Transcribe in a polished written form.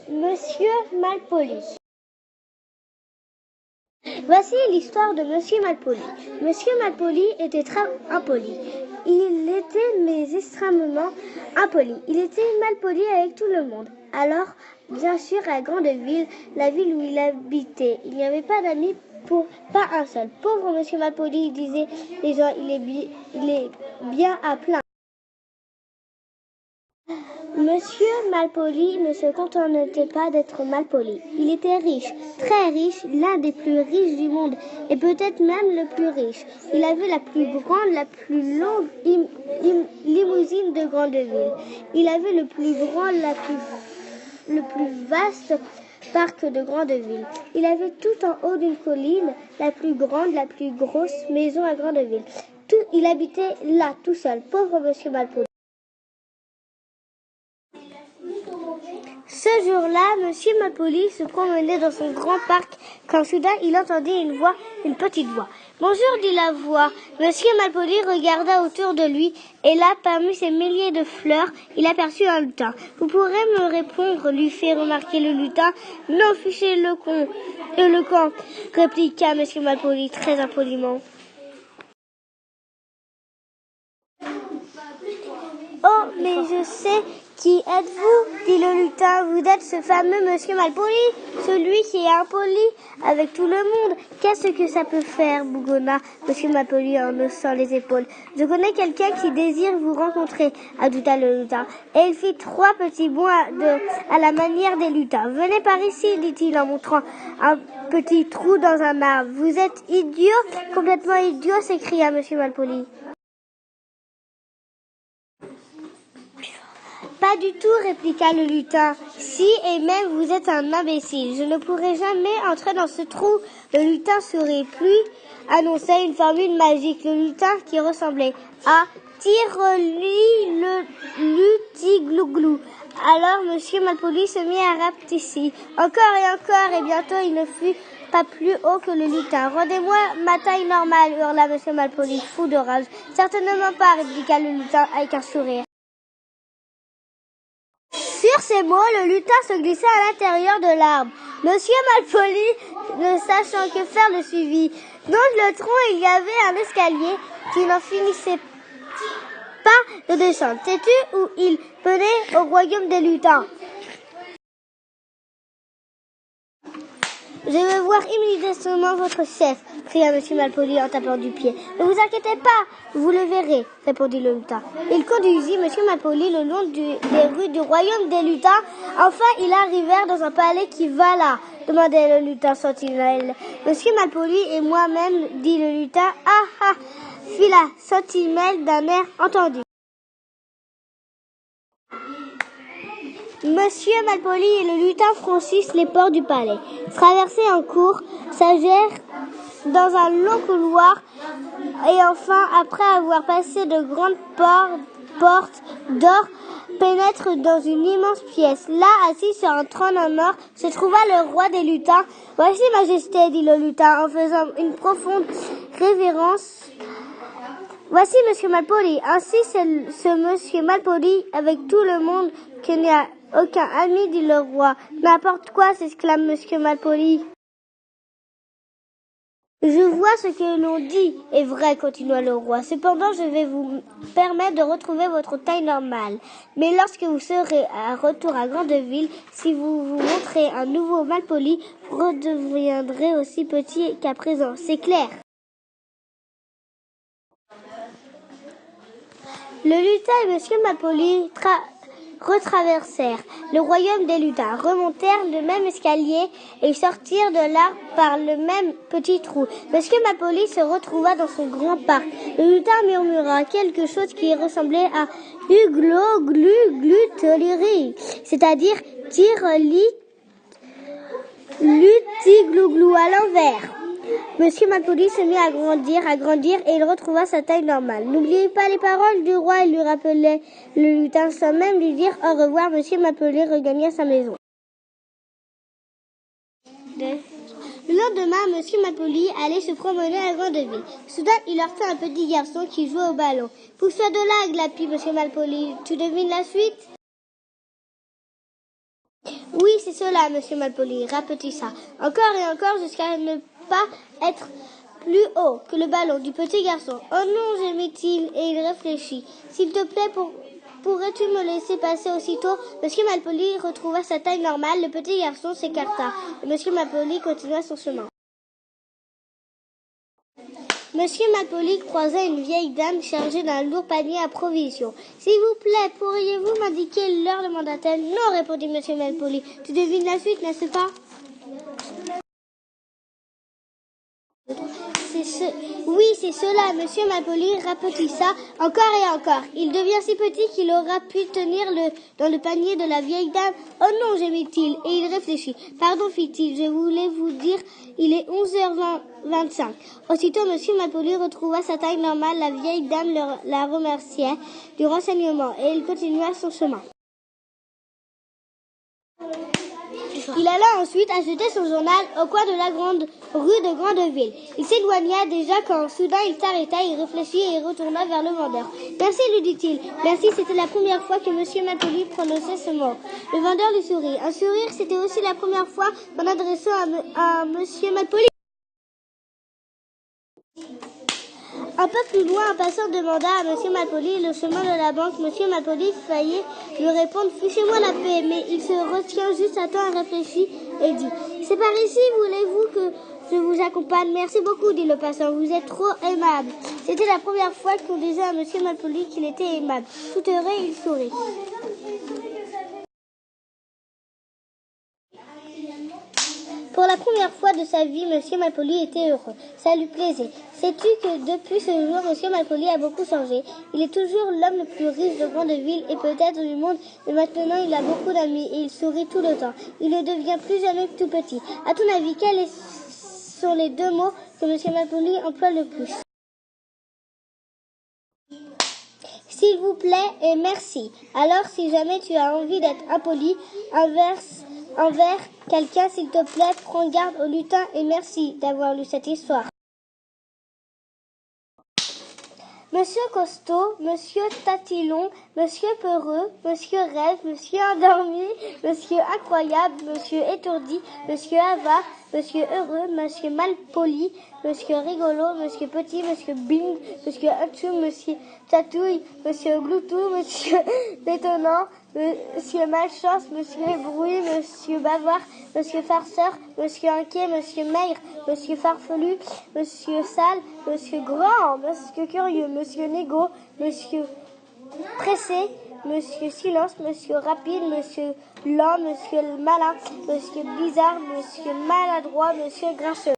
Monsieur Malpoli. Voici l'histoire de Monsieur Malpoli. Monsieur Malpoli était très impoli. Il était mais extrêmement impoli. Il était malpoli avec tout le monde. Alors, bien sûr, à Grandeville, la ville où il habitait, il n'y avait pas d'amis pour pas un seul. Pauvre Monsieur Malpoli, disaient les gens, il est bien à plein. Monsieur Malpoli ne se contentait pas d'être malpoli. Il était riche, très riche, l'un des plus riches du monde, et peut-être même le plus riche. Il avait la plus grande, la plus longue limousine de Grandeville. Il avait le plus grand, le plus vaste parc de Grandeville. Il avait tout en haut d'une colline, la plus grande, la plus grosse maison à Grandeville. Il habitait là, tout seul, pauvre Monsieur Malpoli. Ce jour-là, Monsieur Malpoli se promenait dans son grand parc quand soudain il entendit une petite voix. « Bonjour » dit la voix. Monsieur Malpoli regarda autour de lui et là, parmi ces milliers de fleurs, il aperçut un lutin. « Vous pourrez me répondre » lui fit remarquer le lutin. « Non, fichez le camp » répliqua Monsieur Malpoli très impoliment. « Oh, mais je sais qui êtes-vous » dit le lutin. « Vous êtes ce fameux Monsieur Malpoli, celui qui est impoli avec tout le monde. »« Qu'est-ce que ça peut faire » bougonna Monsieur Malpoli en haussant les épaules. « Je connais quelqu'un qui désire vous rencontrer » ajouta le lutin. Et il fit 3 petits bonds à la manière des lutins. « Venez par ici » dit-il en montrant un petit trou dans un arbre. « Vous êtes idiot, complètement idiot » s'écria Monsieur Malpoli. « Pas du tout » répliqua le lutin. « Si, et même vous êtes un imbécile. Je ne pourrai jamais entrer dans ce trou. » Le lutin sourit. Puis annonçait une formule magique. Le lutin qui ressemblait à « Tire-lui le luti-glou-glou ». Alors Monsieur Malpoli se mit à rapetisser. Encore et encore, et bientôt il ne fut pas plus haut que le lutin. « Rendez-moi ma taille normale » hurla Monsieur Malpoli, fou de rage. « Certainement pas » répliqua le lutin avec un sourire. Sur ces mots, le lutin se glissa à l'intérieur de l'arbre. Monsieur Malpoli, ne sachant que faire, le suivit. Dans le tronc, il y avait un escalier qui n'en finissait pas de descendre. Sais-tu où il menait au royaume des lutins ? Je veux voir immédiatement votre chef, cria Monsieur Malpoli en tapant du pied. Ne vous inquiétez pas, vous le verrez, répondit le lutin. Il conduisit Monsieur Malpoli le long des rues du royaume des lutins. Enfin, ils arrivèrent dans un palais qui va là, demandait le lutin sentinelle. Monsieur Malpoli et moi-même, dit le lutin. Ah ah, fit la sentinelle d'un air entendu. Monsieur Malpoli et le lutin franchissent les portes du palais, traversèrent en cour, s'allèrent dans un long couloir et enfin, après avoir passé de grandes portes d'or, pénètrent dans une immense pièce. Là, assis sur un trône en or, se trouva le roi des lutins. « Voici, Majesté, » dit le lutin en faisant une profonde révérence. « Voici Monsieur Malpoli. Ainsi, c'est ce Monsieur Malpoli avec tout le monde qu'il n'y a aucun ami, dit le roi. N'importe quoi, s'exclame Monsieur Malpoli. Je vois ce que l'on dit est vrai, continua le roi. Cependant, je vais vous permettre de retrouver votre taille normale. Mais lorsque vous serez à retour à Grandeville, si vous vous montrez un nouveau Malpoli, vous redeviendrez aussi petit qu'à présent. C'est clair. Le lutin et Monsieur Malpoli retraversèrent le royaume des lutins, remontèrent le même escalier et sortirent de l'arbre par le même petit trou. Monsieur Malpoli se retrouva dans son grand parc. Le lutin murmura quelque chose qui ressemblait à « Uglo, glu, glu, toliri », c'est-à-dire « tire-li, luti, glou, glou » à l'envers. Monsieur Malpoli se mit à grandir et il retrouva sa taille normale. N'oubliez pas les paroles du roi, il lui rappelait le lutin sans même lui dire au revoir. Monsieur Malpoli regagna sa maison. Le lendemain, Monsieur Malpoli allait se promener à Grandeville. Soudain, il heurta un petit garçon qui jouait au ballon. « Pousse-toi de là !» glapit Monsieur Malpoli. « Tu devines la suite ?» « Oui, c'est cela, monsieur Malpoli, rapetissa encore et encore jusqu'à ne pas être plus haut que le ballon du petit garçon. « Oh non » gémit-il, et il réfléchit. « S'il te plaît, pourrais-tu me laisser passer aussitôt ?» Monsieur Malpoli retrouva sa taille normale, le petit garçon s'écarta, et monsieur Malpoli continua son chemin. Monsieur Malpoli croisa une vieille dame chargée d'un lourd panier à provisions. « S'il vous plaît, pourriez-vous m'indiquer l'heure ?» demanda-t-elle. « Non » répondit monsieur Malpoli. « Tu devines la suite, n'est-ce pas ?» Oui, c'est cela, monsieur Malpoli rapetissa encore et encore. Il devient si petit qu'il aura pu tenir dans le panier de la vieille dame. Oh non, gémit-il, et il réfléchit. Pardon, fit-il, je voulais vous dire, il est 11h25. Aussitôt, monsieur Malpoli retrouva sa taille normale. La vieille dame la remerciait du renseignement et il continua son chemin. Il alla ensuite acheter son journal au coin de la grande rue de Grandeville. Il s'éloigna déjà quand soudain il s'arrêta, il réfléchit et il retourna vers le vendeur. « Merci, lui dit-il. Merci, c'était la première fois que monsieur Malpoli prononçait ce mot. » Le vendeur lui sourit. Un sourire, c'était aussi la première fois qu'en adressant à monsieur Malpoli. Un peu plus loin, un passant demanda à monsieur Malpoli le chemin de la banque. Monsieur Malpoli faillit lui répondre « Fichez-moi la paix », mais il se retient juste à temps et réfléchit et dit « C'est par ici, voulez-vous que je vous accompagne ?»« Merci beaucoup, dit le passant, vous êtes trop aimable. » C'était la première fois qu'on disait à monsieur Malpoli qu'il était aimable. Tout heureux, il sourit. Pour la première fois de sa vie, monsieur Malpoli était heureux. Ça lui plaisait. Sais-tu que depuis ce jour, monsieur Malpoli a beaucoup changé. Il est toujours l'homme le plus riche de Grandeville et peut-être du monde, mais maintenant il a beaucoup d'amis et il sourit tout le temps. Il ne devient plus jamais tout petit. À ton avis, quels sont les deux mots que monsieur Malpoli emploie le plus ? S'il vous plaît et merci. Alors, si jamais tu as envie d'être impoli envers quelqu'un, s'il te plaît, prends garde au lutin et merci d'avoir lu cette histoire. Monsieur Costaud, monsieur Tatillon, monsieur Peureux, monsieur Rêve, monsieur Endormi, monsieur Incroyable, monsieur Étourdi, monsieur Avare, monsieur Heureux, monsieur Malpoli, monsieur Rigolo, monsieur Petit, monsieur Bing, monsieur Hatchou, monsieur Chatouille, monsieur Gloutou, monsieur Détonnant, monsieur Malchance, monsieur Bruit, monsieur Bavard, monsieur Farceur, monsieur Inquiet, monsieur Maigre, monsieur Farfelu, monsieur Sale, monsieur Grand, monsieur Curieux, monsieur Négo, monsieur Pressé, monsieur Silence, monsieur Rapide, monsieur Lent, monsieur Malin, monsieur Bizarre, monsieur Maladroit, monsieur Grincheux.